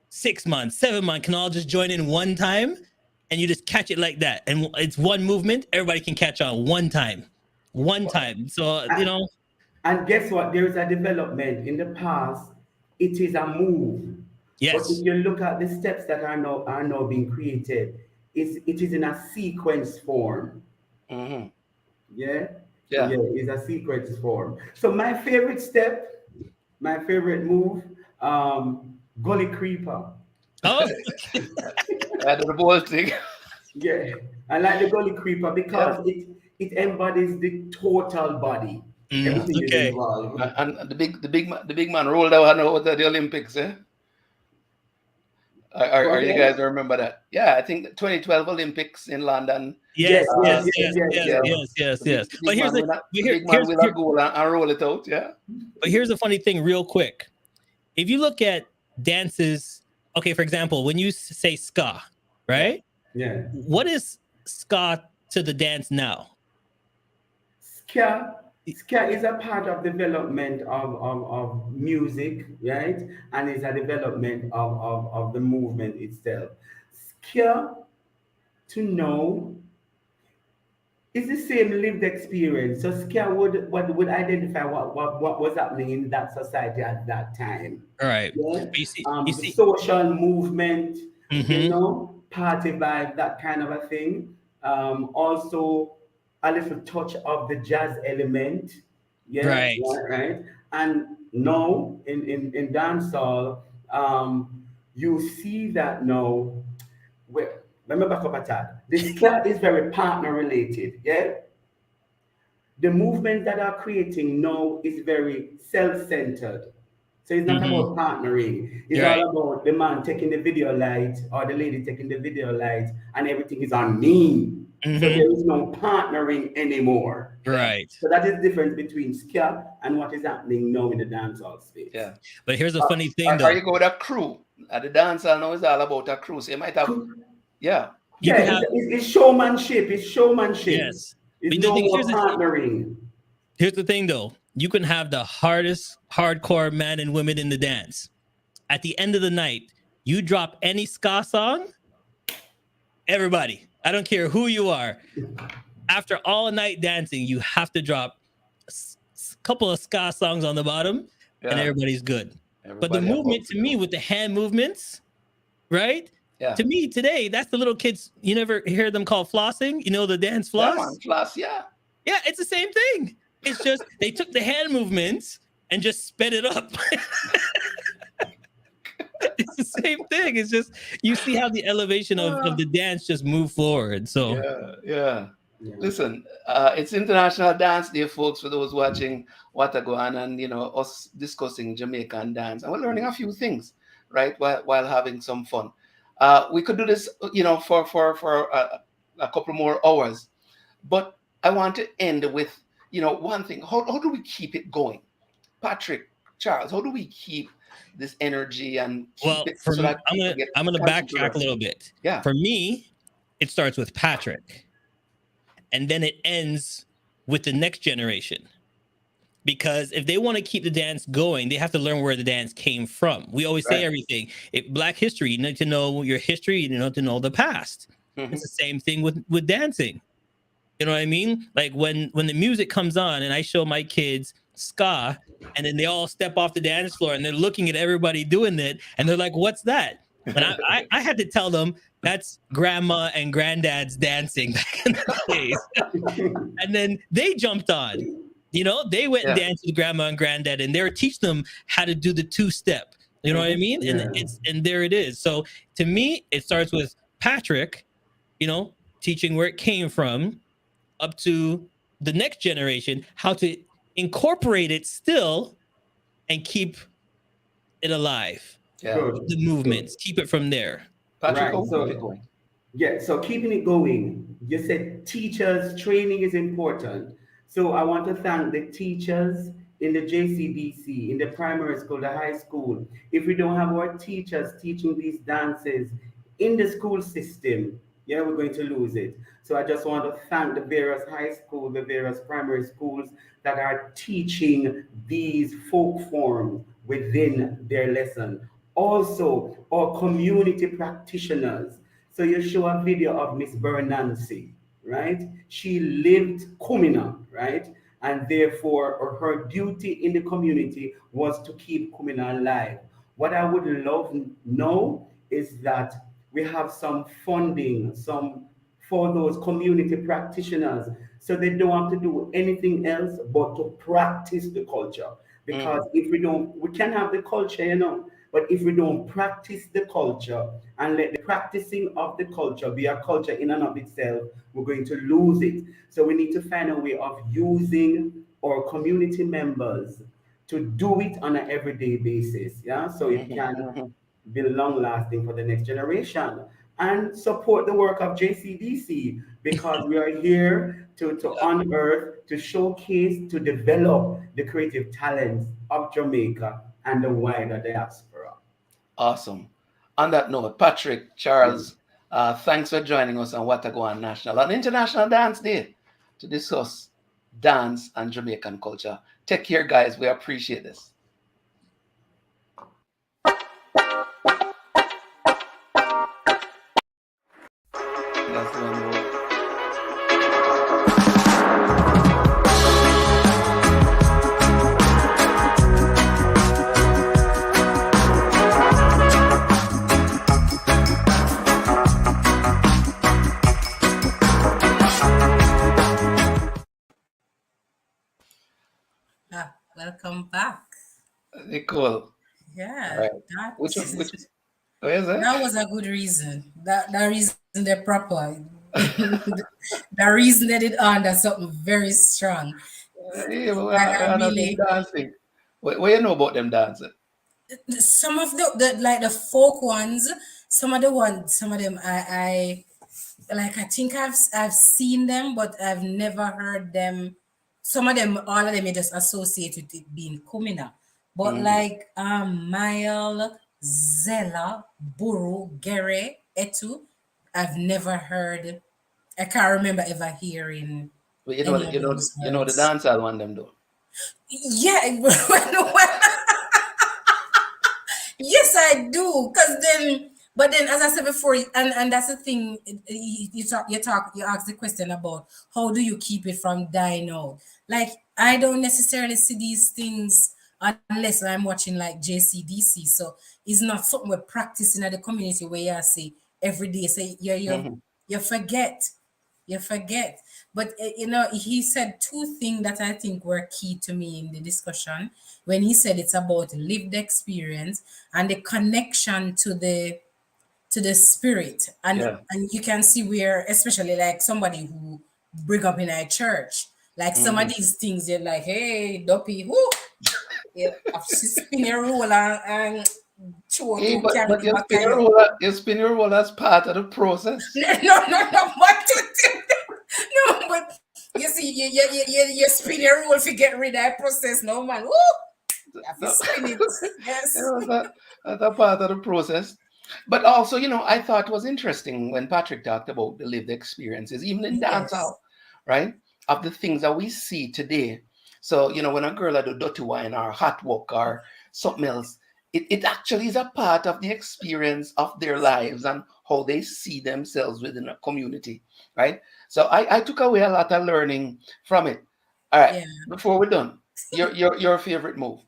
6 months, 7 months can all just join in one time, and you just catch it like that. And it's one movement, everybody can catch on one time. So, And guess what? There is a development. In the past, it is a move. Yes. But if you look at the steps that are now being created, it is in a sequence form. Mm-hmm. Yeah, it's a sequence form. So my favorite step, my favorite move, gully creeper. Oh, the ball thing. Yeah, I like the gully creeper because it embodies the total body. Everything is involved. And the big man rolled out at the Olympics, eh? Are you guys remember that? Yeah, I think 2012 Olympics in London. Yes. But here's the goal and roll it out. Yeah. But here's the funny thing, real quick. If you look at dances, okay, for example, when you say ska, right? Yeah. What is ska to the dance now? Ska is a part of development of music, right? And it's a development of the movement itself. Ska, to know, is the same lived experience. So ska would identify what was happening in that society at that time. All right. Yeah? You see, the social movement, party vibe, that kind of a thing. Also a little touch of the jazz element. Yeah, Right. right. And now in dancehall, you see that now. Where, let me back up a tad. The ska is very partner related. Yeah, the movement that are creating now is very self-centered. So it's not Mhm. about partnering. It's Right. all about the man taking the video light or the lady taking the video light, and everything is on me. So Mhm. there is no partnering anymore. Right. So that is the difference between ska and what is happening now in the dancehall space. Yeah. But here's a funny thing, Are though. you go with a crew? At the dance hall now is all about a crew. So you might have, yeah. You Yeah, can have it's showmanship. It's showmanship. yes. It's But the no thing, more partnering. here's the thing, though. You can have the hardest hardcore men and women in the dance. At the end of the night, you drop any ska song, everybody, I don't care who you are, after all night dancing, you have to drop a couple of ska songs on the bottom, and Yeah. everybody's good. But the Everybody movement to me with the hand movements, right? Yeah. To me today, that's the little kids. You never hear them call flossing. You know the dance Yeah, floss. man, floss, yeah. Yeah, it's the same thing. It's just they took the hand movements and just sped it up. It's the same thing. It's just you see how the elevation of the dance just move forward. So Yeah. Listen, it's International Dance Day, folks, for those watching Gwaan, and us discussing Jamaican dance. And we're learning a few things, right? While having some fun. We could do this, for a couple more hours. But I want to end with, one thing. How do we keep it going? Patrick, Charles, how do we keep this energy and keep well, it for so me, that I'm gonna backtrack a little bit. Yeah. For me, it starts with Patrick. And then it ends with the next generation. Because if they want to keep the dance going, they have to learn where the dance came from. We always say everything. Black history, you need to know your history, you need to know the past. Mm-hmm. It's the same thing with dancing. You know what I mean? Like when the music comes on and I show my kids ska, and then they all step off the dance floor and they're looking at everybody doing it, and they're like, what's that? And I had to tell them that's grandma and granddad's dancing back in the days. And then they jumped on. They went and danced with grandma and granddad, and they were teaching them how to do the two-step. You know what I mean? Yeah. And there it is. So to me, it starts with Patrick, teaching where it came from, up to the next generation, how to incorporate it still and keep it alive. Yeah. Good. The movements, keep it from there. Patrick, Right, how keep it going? Yeah, so keeping it going. You said teachers training is important. So I want to thank the teachers in the JCDC, in the primary school, the high school. If we don't have our teachers teaching these dances in the school system, we're going to lose it. So I just want to thank the various high schools, the various primary schools that are teaching these folk forms within their lesson. Also, our community practitioners. So you show a video of Miss Bernancy, right? She lived Kumina, right? And therefore, her duty in the community was to keep Kumina alive. What I would love know is that we have some funding, for those community practitioners, so they don't have to do anything else but to practice the culture. Because if we can have the culture, but if we don't practice the culture and let the practicing of the culture be a culture in and of itself, we're going to lose it. So we need to find a way of using our community members to do it on an everyday basis, so it can be long lasting for the next generation. And support the work of JCDC, because we are here to unearth, to showcase, to develop the creative talents of Jamaica and the wider diaspora. Awesome. On that note, Patrick, Charles, thanks for joining us on Gwaan National and International Dance Day to discuss dance and Jamaican culture. Take care, guys. We appreciate this. That's the one. Welcome back. Nicole. Yeah, All right. that Which where is it? that was a good reason. That reason they're proper. The reason they did on that's something very strong. Yeah, but I we're not been really dancing. What you know about them dancing? some of the like the folk ones, some of them I like I think I've seen them, but I've never heard them. Some of them, all of them, you just associate with it being Kumina. But Mm. like Mile, Zella, Buru, Gere, Etu, I've never heard. I can't remember ever hearing But any of those you know the words. dancehall one them though. Yeah, yes, I do. Cause then, but then, as I said before, and that's the thing. You ask the question about how do you keep it from dying out. Like I don't necessarily see these things unless I'm watching like JCDC. So it's not something we're practicing at the community where you say every day. Say you forget. You forget. But he said two things that I think were key to me in the discussion when he said it's about lived experience and the connection to the spirit. Yeah. And you can see where, especially like somebody who bring up in a church, like some of these things, you're like, hey, dopey, whoo, yeah, spin your roll and throw Hey, to but candy back at you. you spin your roll as part of the process. No, what to do? No, but you see, you spin your roll to get rid of that process, no man. Woo! You have to No. spin it. Yes. You know, that's a part of the process. But also, I thought it was interesting when Patrick talked about the lived experiences, even in dancehall, Yes. right? Of the things that we see today. So, when a girl do dirty wine or hot work or something else, it actually is a part of the experience of their lives and how they see themselves within a community, right? So I took away a lot of learning from it. All right, Yeah. before we're done, your favorite move.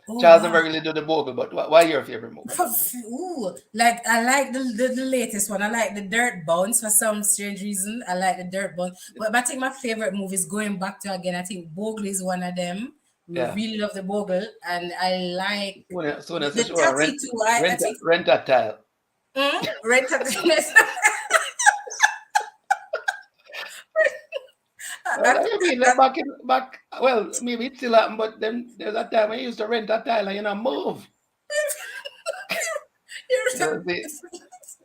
Oh Charles never wow. really do the bogle, but why your favorite move? Ooh, like I like the latest one. I like the dirt bounce for some strange reason. I like the dirt bounce. But I think my favorite move is going back to again. I think bogle is one of them. We Yeah. really love the bogle, and I like So when I the say sure, tatty too. I think rent a tile. red tatty. Well, I mean, like back. Well, maybe it still happen, but then there's a time I used to rent a tile and move.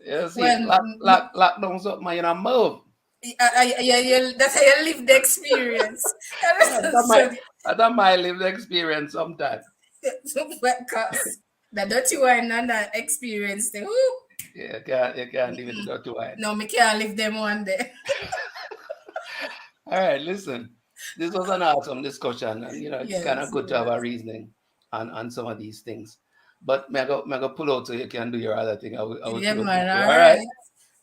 You see, Well, lock down something and move. yeah, that's how you live the experience. So, I don't mind live the experience sometimes. because the dirty wine and that experience thing. Yeah, you can't live with the dirty wine. No, me can't live them one day. All right, listen. This was an awesome discussion, and it's kind of Yes, good to have a reasoning on some of these things. But may I go pull out so you can do your other thing. I will Yeah, close man. this. All right.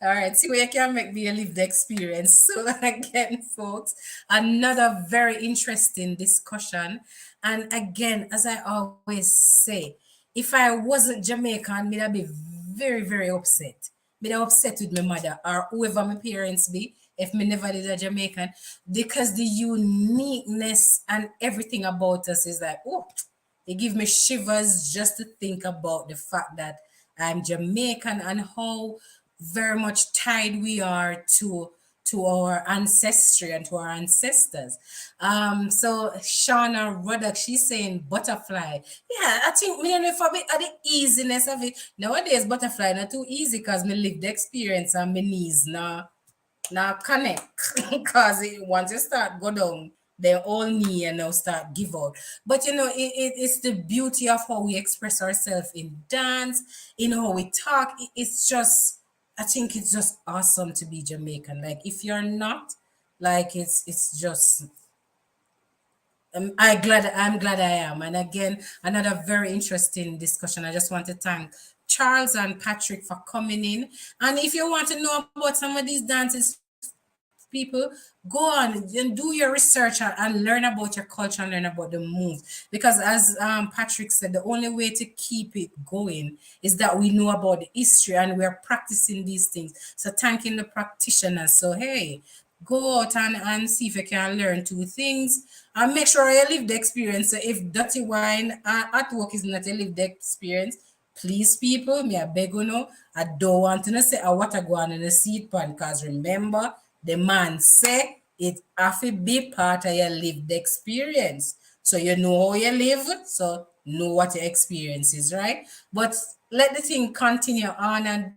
All right. See where you can make me live the experience. So again, folks, another very interesting discussion. And again, as I always say, if I wasn't Jamaican, I'd be very, very upset. I'd upset with my mother or whoever my parents be if me never did a Jamaican, because the uniqueness and everything about us is like, oh, it gives me shivers just to think about the fact that I'm Jamaican and how very much tied we are to our ancestry and to our ancestors. So Shauna Ruddock, she's saying butterfly. Yeah, I think me don't know if a bit of the easiness of it. Nowadays, butterfly not too easy because me live the experience and my knees now connect because once you start go down they all knee and now start give out. But it's the beauty of how we express ourselves in dance, in how we talk. It's just, I think it's just awesome to be Jamaican. Like if you're not, like it's just I'm glad I am. And again, another very interesting discussion. I just want to thank Charles and Patrick for coming in. And if you want to know about some of these dances, people, go on and do your research and learn about your culture and learn about the moves. Because as Patrick said, the only way to keep it going is that we know about the history and we're practicing these things. So thanking the practitioners. So hey, Go out and see if you can learn two things and make sure you live the experience. So if dirty wine at work is not a lived experience, please people, me I beg you know, I don't want to say a water go on in the seat pan because remember the man say it have to be part of your lived experience. So you know how you live, so know what your experience is, right? But let the thing continue on and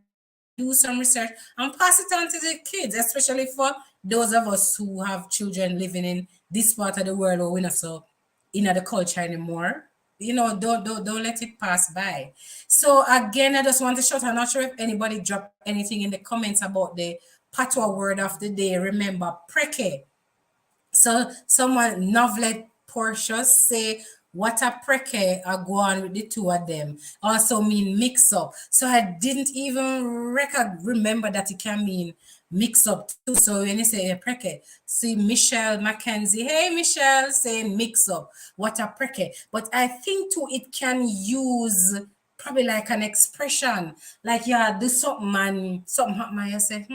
do some research and pass it on to the kids, especially for those of us who have children living in this part of the world or we're not so in the culture anymore. You know, don't let it pass by. So again, I just want to shout. I'm not sure if anybody dropped anything in the comments about the patois word of the day. Remember, preke. So someone novelet Portia's say what a preke are go on with the two of them also mean mix up. So I didn't even remember that it can mean mix up too. So when you say a preke, see Michelle Mackenzie, hey Michelle saying mix up, what a preke. But I think too it can use probably like an expression, like yeah, do something and something happen and you say,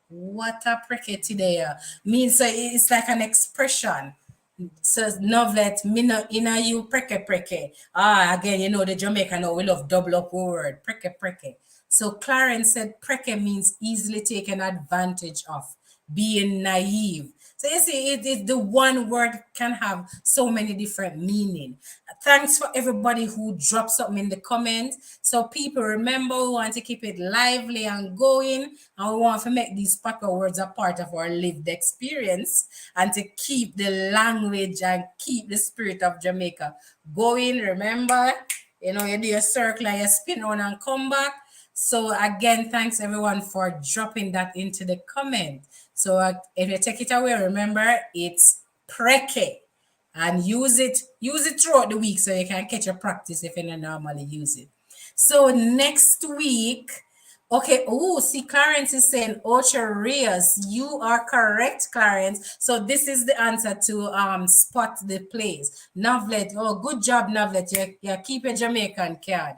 what a pricky today. Means so it's like an expression. So novelet, me no inna you preke preke. Ah, again, you know the Jamaican now we love double up word, preke preke. So Clarence said preke means easily taken advantage of, being naive. So you see, the one word can have so many different meaning. Thanks for everybody who dropped something in the comments. So people remember we want to keep it lively and going, and we want to make these patois words a part of our lived experience and to keep the language and keep the spirit of Jamaica going. Remember, you know, you do a circle and you spin on and come back. So again, thanks everyone for dropping that into the comment. So if you take it away, remember it's preke and use it throughout the week so you can catch a practice if you don't normally use it. So next week, okay, oh, see, Clarence is saying Ocho Rios. You are correct, Clarence. So this is the answer to spot the place. Novelet, oh, good job, Novelet. You keep a Jamaican card.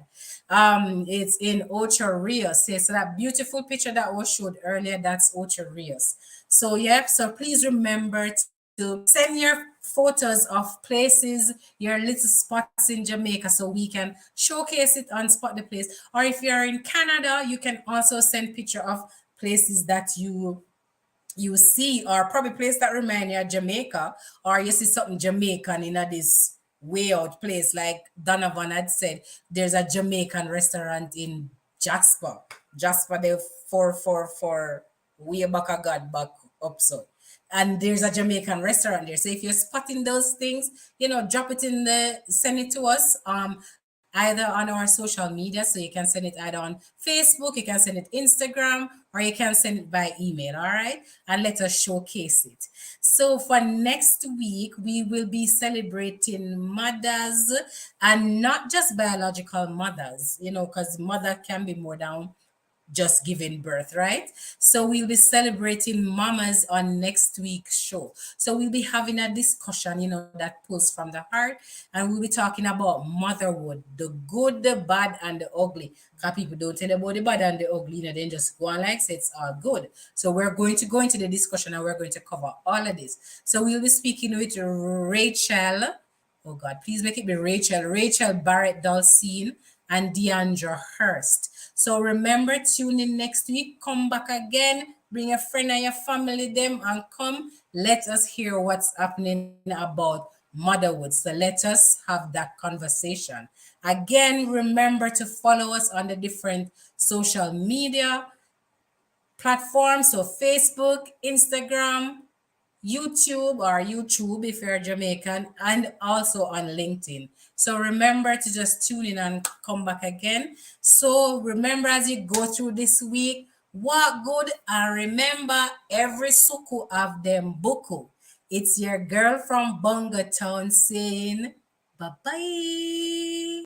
It's in Ocho Rios. Yes, so that beautiful picture that was showed earlier, that's Ocho Rios. So yep, so please remember to send your photos of places, your little spots in Jamaica so we can showcase it on Spot the Place. Or if you're in Canada, you can also send picture of places that you see or probably place that remind you of Jamaica, or you see something Jamaican in this way out place. Like Donovan had said, there's a Jamaican restaurant in Jasper. Jasper, the 444 way back a God back up so. And there's a Jamaican restaurant there. So if you're spotting those things, you know, drop it in send it to us. Either on our social media, so you can send it either on Facebook, you can send it Instagram, or you can send it by email, all right? And let us showcase it. So for next week, we will be celebrating mothers, and not just biological mothers, you know, because mother can be more than just giving birth, right? So we'll be celebrating mamas on next week's show. So we'll be having a discussion, you know, that pulls from the heart, and we'll be talking about motherhood, the good, the bad, and the ugly. Because people don't tell about the bad and the ugly, you know, then just go on like say it's all good. So we're going to go into the discussion and we're going to cover all of this. So we'll be speaking with Rachel. Oh God, please make it be Rachel Barrett Dalcine and Deandra Hurst. So remember, tune in next week. Come back again. Bring a friend and your family them and come. Let us hear what's happening about motherhood. So let us have that conversation. Again, remember to follow us on the different social media platforms. So Facebook, Instagram, YouTube if you're Jamaican, and also on LinkedIn. So remember to just tune in and come back again. So remember, as you go through this week, walk good and remember every suku of them buku. It's your girl from Bongo Town saying bye-bye.